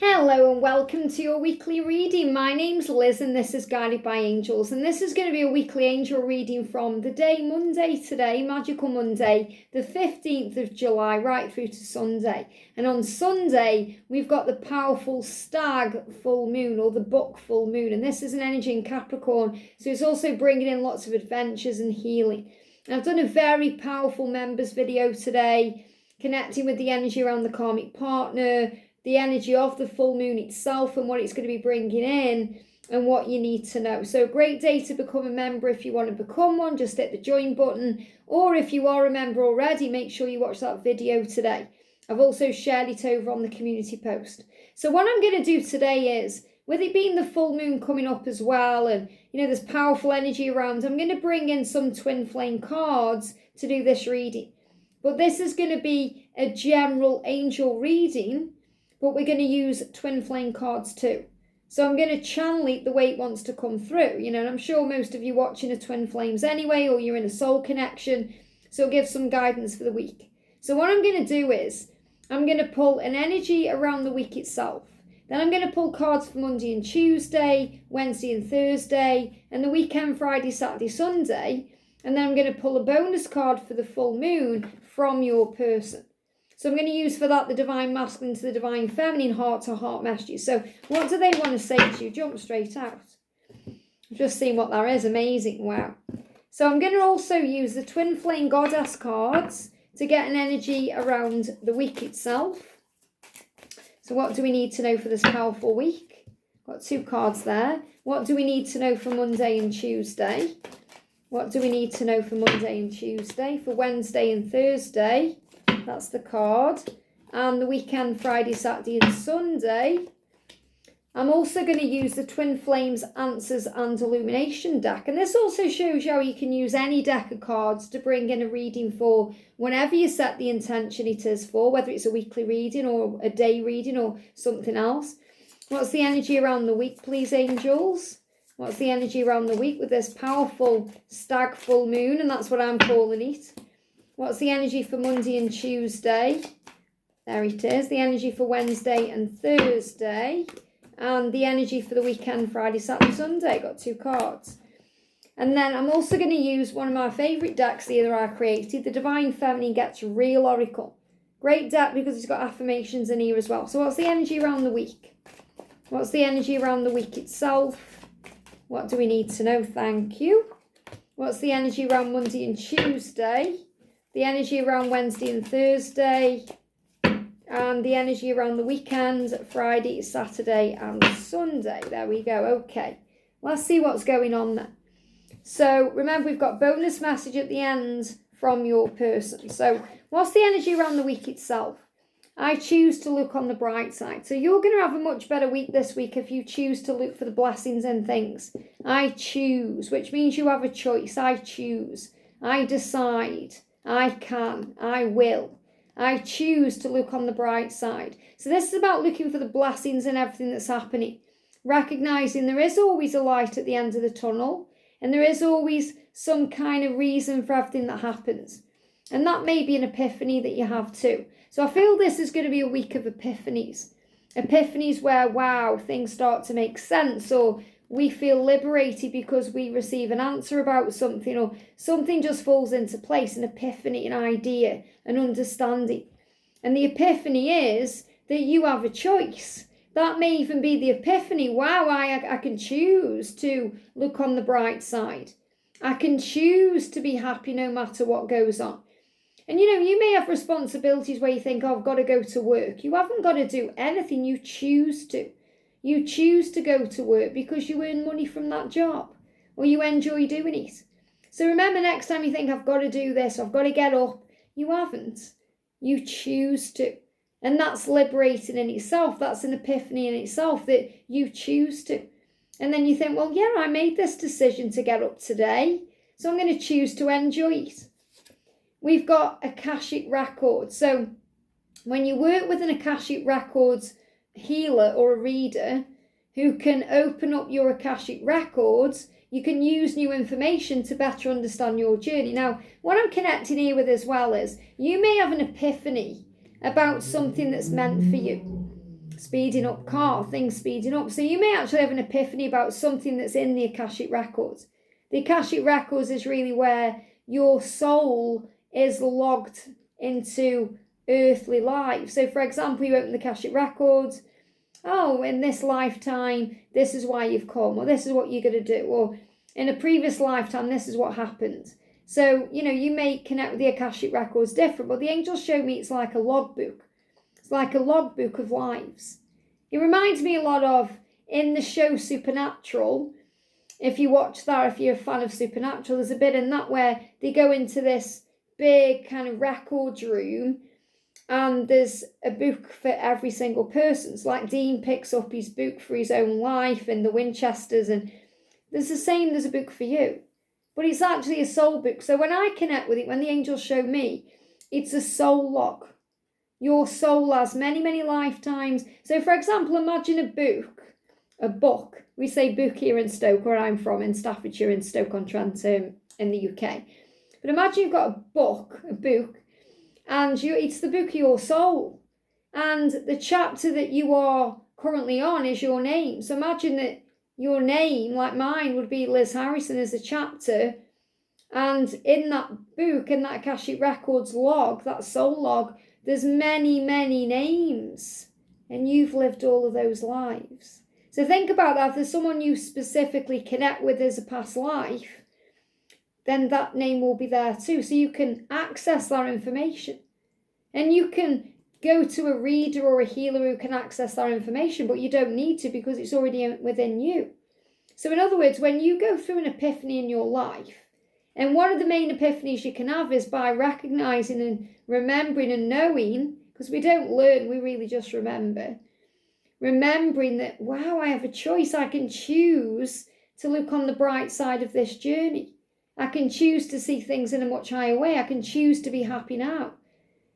Hello and welcome to your weekly reading. My name's Liz and this is Guided by Angels, and this is going to be a weekly angel reading from the day Monday today, Magical Monday, the 15th of July, right through to Sunday. And on Sunday, we've got the powerful stag full moon, or the buck full moon, and this is an energy in Capricorn, so it's also bringing in lots of adventures and healing. And I've done a very powerful members video today, connecting with the energy around the karmic partner, the energy of the full moon itself and what it's going to be bringing in and what you need to know. So a great day to become a member. If you want to become one, just hit the join button. Or if you are a member already, make sure you watch that video today. I've also shared it over on the community post. So what I'm going to do today is, with it being the full moon coming up as well, and there's powerful energy around, I'm going to bring in some twin flame cards to do this reading. But this is going to be a general angel reading, but we're going to use twin flame cards too. So I'm going to channel it the way it wants to come through, and I'm sure most of you watching are twin flames anyway, or you're in a soul connection, so it'll give some guidance for the week. So what I'm going to do is, I'm going to pull an energy around the week itself. Then I'm going to pull cards for Monday and Tuesday, Wednesday and Thursday, and the weekend, Friday, Saturday, Sunday. And then I'm going to pull a bonus card for the full moon from your person. So I'm going to use for that the divine masculine to the divine feminine, heart-to-heart messages. So what do they want to say to you? Jump straight out. I've just seen what that is. Amazing. Wow. So I'm going to also use the twin flame goddess cards to get an energy around the week itself. So what do we need to know for this powerful week? Got two cards there. What do we need to know for Monday and Tuesday? What do we need to know for Monday and Tuesday? For Wednesday and Thursday? That's the card. And the weekend, Friday, Saturday and Sunday. I'm also going to use the Twin Flames Answers and Illumination deck. And this also shows you how you can use any deck of cards to bring in a reading for whenever you set the intention it is for, whether it's a weekly reading or a day reading or something else. What's the energy around the week, please, angels? What's the energy around the week with this powerful stag full moon? And that's what I'm calling it. What's the energy for Monday and Tuesday? There it is. The energy for Wednesday and Thursday. And the energy for the weekend, Friday, Saturday, Sunday. Got two cards. And then I'm also going to use one of my favourite decks the other I created, the Divine Feminine Gets Real Oracle. Great deck because it's got affirmations in here as well. So what's the energy around the week? What's the energy around the week itself? What do we need to know? Thank you. What's the energy around Monday and Tuesday? The energy around Wednesday and Thursday, and the energy around the weekend, Friday, Saturday and Sunday. There we go. Okay, let's see what's going on there. So remember, we've got bonus message at the end from your person. So what's the energy around the week itself? I choose to look on the bright side. So you're going to have a much better week this week if you choose to look for the blessings and things. I choose, which means you have a choice. I choose. I decide. I can, I will. I choose to look on the bright side. So this is about looking for the blessings and everything that's happening. Recognizing there is always a light at the end of the tunnel. And there is always some kind of reason for everything that happens. And that may be an epiphany that you have too. So I feel this is going to be a week of epiphanies. Epiphanies where, wow, things start to make sense, or we feel liberated because we receive an answer about something, or something just falls into place, an epiphany, an idea, an understanding. And the epiphany is that you have a choice. That may even be the epiphany. Wow, I can choose to look on the bright side. I can choose to be happy no matter what goes on. And you may have responsibilities where you think, oh, I've got to go to work. You haven't got to do anything. You choose to. You choose to go to work because you earn money from that job, or you enjoy doing it. So remember, next time you think, I've got to do this, I've got to get up, you haven't. You choose to. And that's liberating in itself. That's an epiphany in itself, that you choose to. And then you think, well, yeah, I made this decision to get up today, so I'm going to choose to enjoy it. We've got Akashic Records. So when you work with an Akashic Records healer or a reader who can open up your Akashic Records, you can use new information to better understand your journey. Now, what I'm connecting here with as well is, you may have an epiphany about something that's meant for you. speeding up car, things speeding up. So you may actually have an epiphany about something that's in the Akashic Records. The Akashic Records is really where your soul is logged into earthly life. So for example, you open the Akashic Records, oh, in this lifetime, this is why you've come, or this is what you're going to do, or in a previous lifetime, this is what happened. So, you may connect with the Akashic Records different, but the angels show me it's like a logbook. It's like a logbook of lives. It reminds me a lot of, in the show Supernatural, if you watch that, if you're a fan of Supernatural, there's a bit in that where they go into this big kind of records room, and there's a book for every single person. So like Dean picks up his book for his own life and the Winchesters, and there's a book for you. But it's actually a soul book. So when I connect with it, when the angels show me, it's a soul log. Your soul has many, many lifetimes. So for example, imagine a book. We say book here in Stoke, where I'm from, in Staffordshire, in Stoke-on-Trent, in the UK. But imagine you've got a book, and it's the book of your soul. And the chapter that you are currently on is your name. So imagine that your name, like mine, would be Liz Harrison as a chapter. And in that book, in that Akashic Records log, that soul log, there's many, many names. And you've lived all of those lives. So think about that. If there's someone you specifically connect with as a past life, then that name will be there too. So you can access that information. And you can go to a reader or a healer who can access that information, but you don't need to because it's already within you. So in other words, when you go through an epiphany in your life, and one of the main epiphanies you can have is by recognizing and remembering and knowing, because we don't learn, we really just remember. Remembering that, wow, I have a choice. I can choose to look on the bright side of this journey. I can choose to see things in a much higher way. I can choose to be happy now.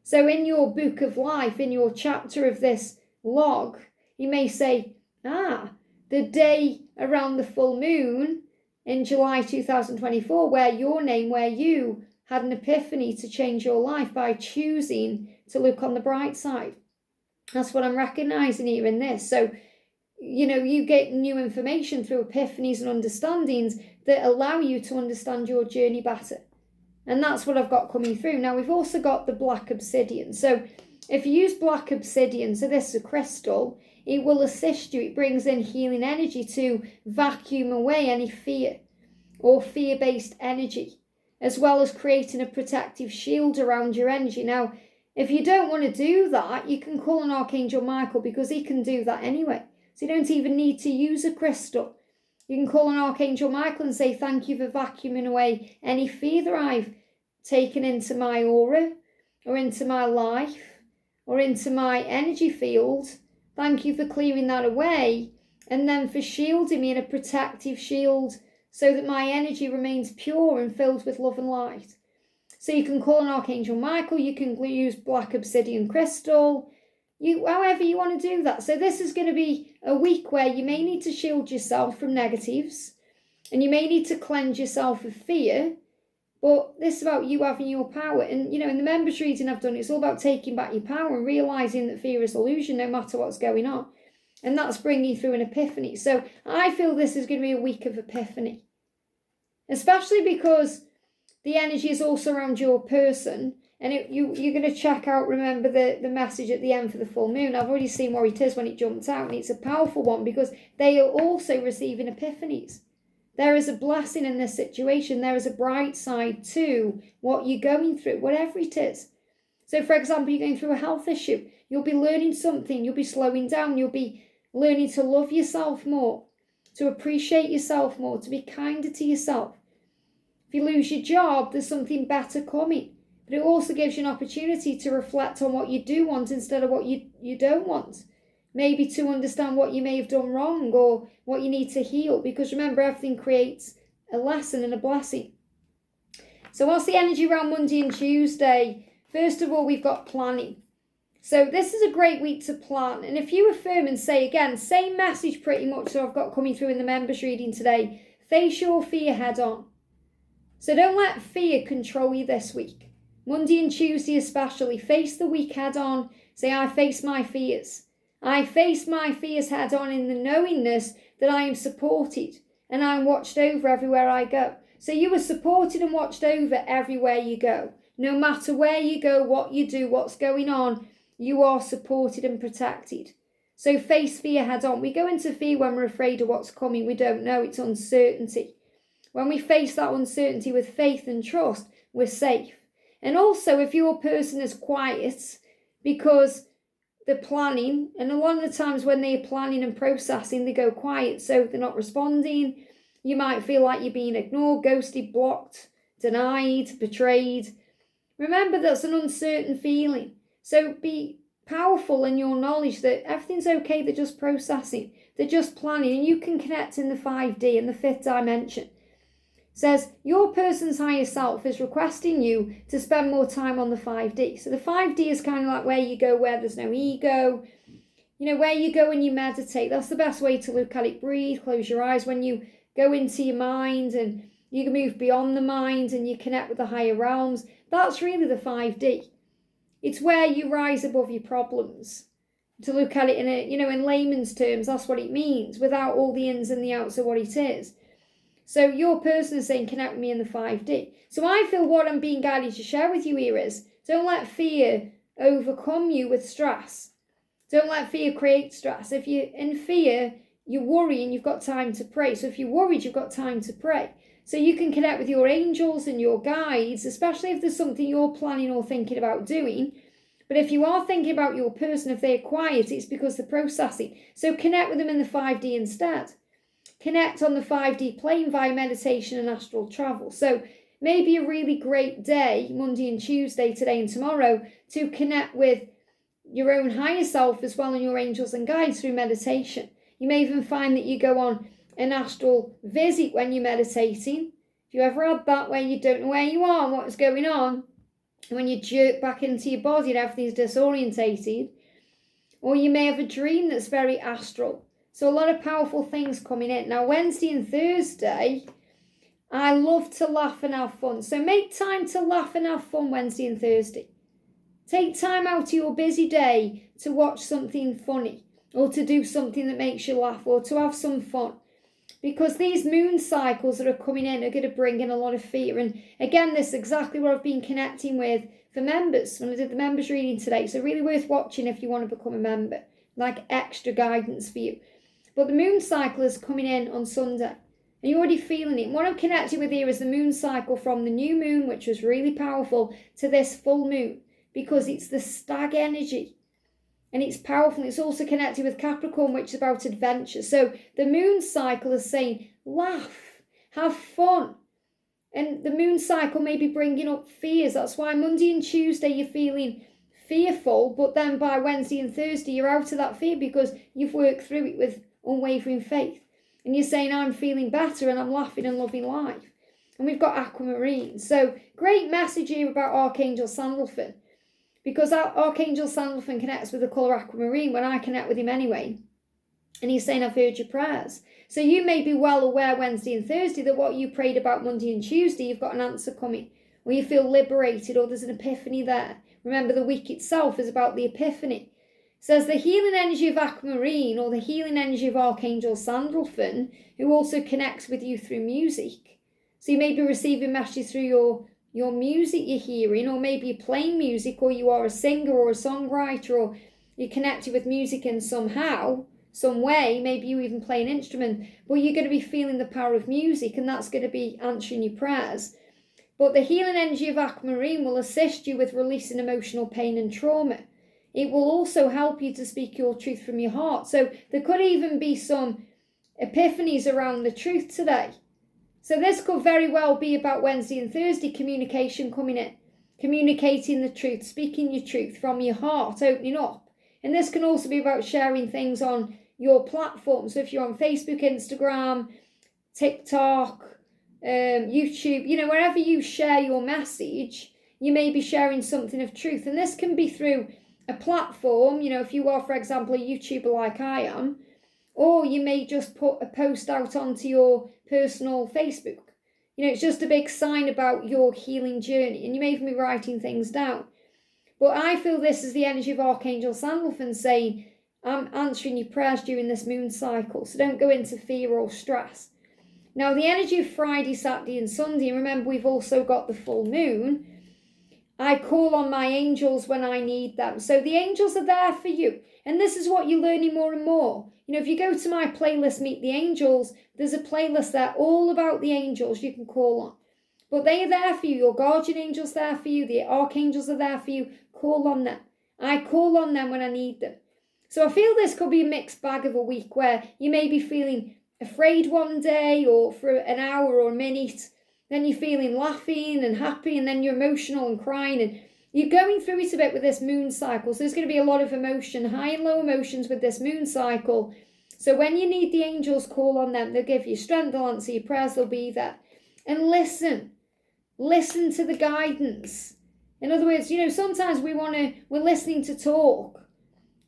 So in your book of life, in your chapter of this log, you may say, the day around the full moon in July 2024, where you had an epiphany to change your life by choosing to look on the bright side. That's what I'm recognizing here in this. So, you get new information through epiphanies and understandings that allow you to understand your journey better. And that's what I've got coming through. Now, we've also got the black obsidian. So if you use black obsidian, so this is a crystal, it will assist you. It brings in healing energy to vacuum away any fear or fear-based energy, as well as creating a protective shield around your energy. Now, if you don't want to do that, you can call on Archangel Michael, because he can do that anyway. So you don't even need to use a crystal. You can call on Archangel Michael and say, thank you for vacuuming away any fear that I've taken into my aura or into my life or into my energy field. Thank you for clearing that away, and then for shielding me in a protective shield so that my energy remains pure and filled with love and light. So you can call on Archangel Michael, you can use black obsidian crystal, however you want to do that. So this is going to be a week where you may need to shield yourself from negatives, and you may need to cleanse yourself of fear, but this is about you having your power. And, in the members reading I've done, it's all about taking back your power and realising that fear is illusion no matter what's going on. And that's bringing through an epiphany. So I feel this is going to be a week of epiphany, especially because the energy is also around your person. And you're going to check out, remember, the message at the end for the full moon. I've already seen what it is when it jumped out, and it's a powerful one because they are also receiving epiphanies. There is a blessing in this situation. There is a bright side to what you're going through, whatever it is. So, for example, you're going through a health issue. You'll be learning something. You'll be slowing down. You'll be learning to love yourself more, to appreciate yourself more, to be kinder to yourself. If you lose your job, there's something better coming. But it also gives you an opportunity to reflect on what you do want instead of what you don't want. Maybe to understand what you may have done wrong or what you need to heal. Because remember, everything creates a lesson and a blessing. So what's the energy around Monday and Tuesday? First of all, we've got planning. So this is a great week to plan. And if you affirm and say again, same message pretty much that I've got coming through in the members reading today. Face your fear head on. So don't let fear control you this week. Monday and Tuesday especially. Face the week head on. Say, I face my fears. I face my fears head on in the knowingness that I am supported and I am watched over everywhere I go. So you are supported and watched over everywhere you go. No matter where you go, what you do, what's going on, you are supported and protected. So face fear head on. We go into fear when we're afraid of what's coming. We don't know. It's uncertainty. When we face that uncertainty with faith and trust, we're safe. And also, if your person is quiet because they're planning, and a lot of the times when they're planning and processing, they go quiet, so they're not responding. You might feel like you're being ignored, ghosted, blocked, denied, betrayed. Remember, that's an uncertain feeling. So be powerful in your knowledge that everything's okay. They're just processing. They're just planning. And you can connect in the 5D, in the 5th dimension. It says, your person's higher self is requesting you to spend more time on the 5D. So the 5D is kind of like where you go where there's no ego. You know, where you go when you meditate. That's the best way to look at it. Breathe, close your eyes. When you go into your mind and you can move beyond the mind and you connect with the higher realms. That's really the 5D. It's where you rise above your problems. To look at it in in layman's terms, that's what it means, without all the ins and the outs of what it is. So your person is saying, connect with me in the 5D. So I feel what I'm being guided to share with you here is, don't let fear overcome you with stress. Don't let fear create stress. If you're in fear, you worry and you've got time to pray. So if you're worried, you've got time to pray. So you can connect with your angels and your guides, especially if there's something you're planning or thinking about doing. But if you are thinking about your person, if they're quiet, it's because they're processing. So connect with them in the 5D instead. Connect on the 5D plane via meditation and astral travel. So maybe a really great day, Monday and Tuesday, today and tomorrow, to connect with your own higher self as well and your angels and guides through meditation. You may even find that you go on an astral visit when you're meditating. If you ever had that where you don't know where you are and what's going on, and when you jerk back into your body and everything's disorientated, or you may have a dream that's very astral. So a lot of powerful things coming in. Now, Wednesday and Thursday, I love to laugh and have fun. So make time to laugh and have fun Wednesday and Thursday. Take time out of your busy day to watch something funny, or to do something that makes you laugh, or to have some fun. Because these moon cycles that are coming in are going to bring in a lot of fear. And again, this is exactly what I've been connecting with for members when I did the members reading today. So really worth watching if you want to become a member, like extra guidance for you. But the moon cycle is coming in on Sunday, and you're already feeling it. And what I'm connected with here is the moon cycle from the new moon, which was really powerful, to this full moon, because it's the stag energy. And it's powerful. It's also connected with Capricorn, which is about adventure. So the moon cycle is saying, laugh, have fun. And the moon cycle may be bringing up fears. That's why Monday and Tuesday you're feeling fearful, but then by Wednesday and Thursday you're out of that fear because you've worked through it with unwavering faith. And you're saying, I'm feeling better and I'm laughing and loving life. And we've got aquamarine. So great message here about Archangel Sandalphon. Because Archangel Sandalphon connects with the colour aquamarine when I connect with him anyway. And he's saying, I've heard your prayers. So you may be well aware Wednesday and Thursday that what you prayed about Monday and Tuesday, you've got an answer coming. Or you feel liberated, or there's an epiphany there. Remember, the week itself is about the epiphany. It says the healing energy of aquamarine, or the healing energy of Archangel Sandalphon, who also connects with you through music. So you may be receiving messages through your music you're hearing, or maybe you're playing music, or you are a singer or a songwriter, or you're connected with music in somehow, some way, maybe you even play an instrument, but you're going to be feeling the power of music, and that's going to be answering your prayers. But the healing energy of aquamarine will assist you with releasing emotional pain and trauma. It will also help you to speak your truth from your heart. So there could even be some epiphanies around the truth today. So this could very well be about Wednesday and Thursday communication coming in. Communicating the truth, speaking your truth from your heart, opening up. And this can also be about sharing things on your platform. So if you're on Facebook, Instagram, TikTok, YouTube, wherever you share your message, you may be sharing something of truth. And this can be through a platform, if you are, for example, a YouTuber like I am, or you may just put a post out onto your personal Facebook. It's just a big sign about your healing journey, and you may even be writing things down. But I feel this is the energy of Archangel Sandalphon saying, I'm answering your prayers during this moon cycle, so don't go into fear or stress. Now, the energy of Friday, Saturday and Sunday, remember we've also got the full moon. I call on my angels when I need them. So the angels are there for you. And this is what you're learning more and more. You know, if you go to my playlist, Meet the Angels, there's a playlist there all about the angels you can call on. But they are there for you. Your guardian angels there for you. The archangels are there for you. Call on them. I call on them when I need them. So I feel this could be a mixed bag of a week where you may be feeling afraid one day or for an hour or a minute. Then you're feeling laughing and happy, and then you're emotional and crying, and you're going through it a bit with this moon cycle. So there's going to be a lot of emotion, high and low emotions with this moon cycle. So when you need the angels, call on them. They'll give you strength, they'll answer your prayers, they'll be there. And listen to the guidance. In other words, you know, sometimes we're listening to talk.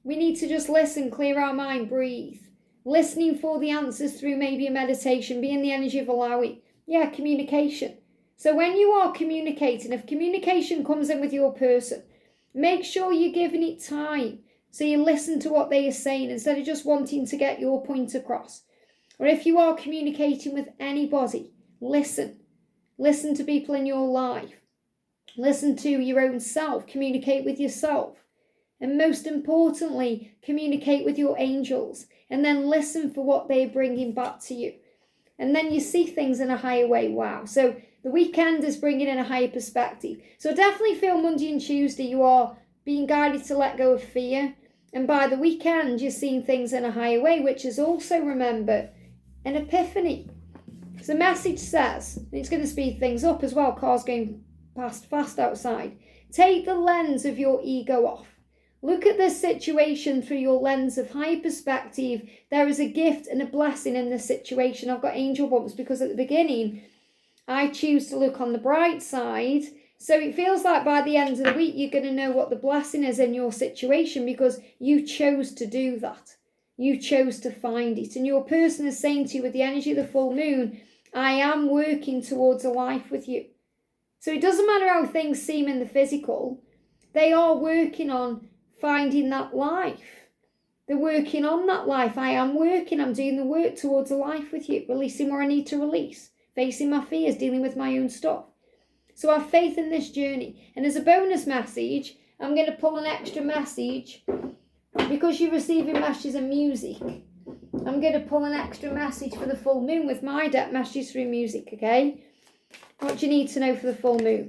We need to just listen, clear our mind, breathe. Listening for the answers through maybe a meditation, be in the energy of allowing. Yeah, communication. So when you are communicating, if communication comes in with your person, make sure you're giving it time. So you listen to what they are saying instead of just wanting to get your point across. Or if you are communicating with anybody, listen. Listen to people in your life. Listen to your own self. Communicate with yourself. And most importantly, communicate with your angels. And then listen for what they're bringing back to you. And then you see things in a higher way. Wow. So the weekend is bringing in a higher perspective. So definitely feel Monday and Tuesday you are being guided to let go of fear. And by the weekend, you're seeing things in a higher way, which is also, remember, an epiphany. So the message says, and it's going to speed things up as well, cars going past fast outside. Take the lens of your ego off. Look at this situation through your lens of high perspective. There is a gift and a blessing in this situation. I've got angel bumps because at the beginning, I choose to look on the bright side. So it feels like by the end of the week, you're going to know what the blessing is in your situation because you chose to do that. You chose to find it. And your person is saying to you with the energy of the full moon, I am working towards a life with you. So it doesn't matter how things seem in the physical. They are working on finding that life. They're working on that life. I am working. I'm doing the work towards a life with you. Releasing what I need to release. Facing my fears. Dealing with my own stuff. So have faith in this journey. And as a bonus message, I'm going to pull an extra message. Because you're receiving messages and music, I'm going to pull an extra message for the full moon with my deck messages through music, okay? What do you need to know for the full moon?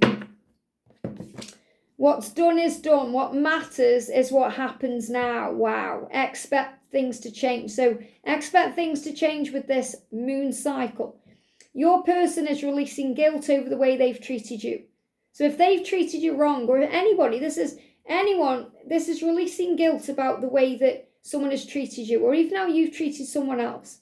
What's done is done. What matters is what happens now. Wow. Expect things to change. So expect things to change with this moon cycle. Your person is releasing guilt over the way they've treated you. So if they've treated you wrong, or anybody, this is releasing guilt about the way that someone has treated you, or even how you've treated someone else.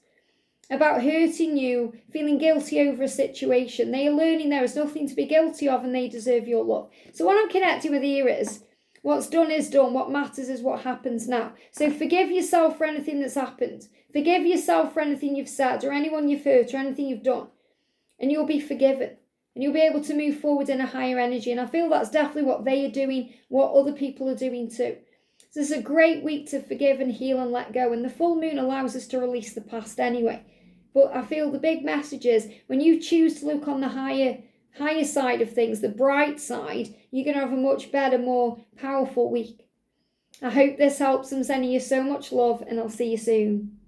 About hurting you, feeling guilty over a situation. They are learning there is nothing to be guilty of and they deserve your love. So what I'm connecting with here is, what's done is done. What matters is what happens now. So forgive yourself for anything that's happened. Forgive yourself for anything you've said or anyone you've hurt or anything you've done. And you'll be forgiven. And you'll be able to move forward in a higher energy. And I feel that's definitely what they are doing, what other people are doing too. So it's a great week to forgive and heal and let go. And the full moon allows us to release the past anyway. But I feel the big message is when you choose to look on the higher side of things, the bright side, you're going to have a much better, more powerful week. I hope this helps. I'm sending you so much love and I'll see you soon.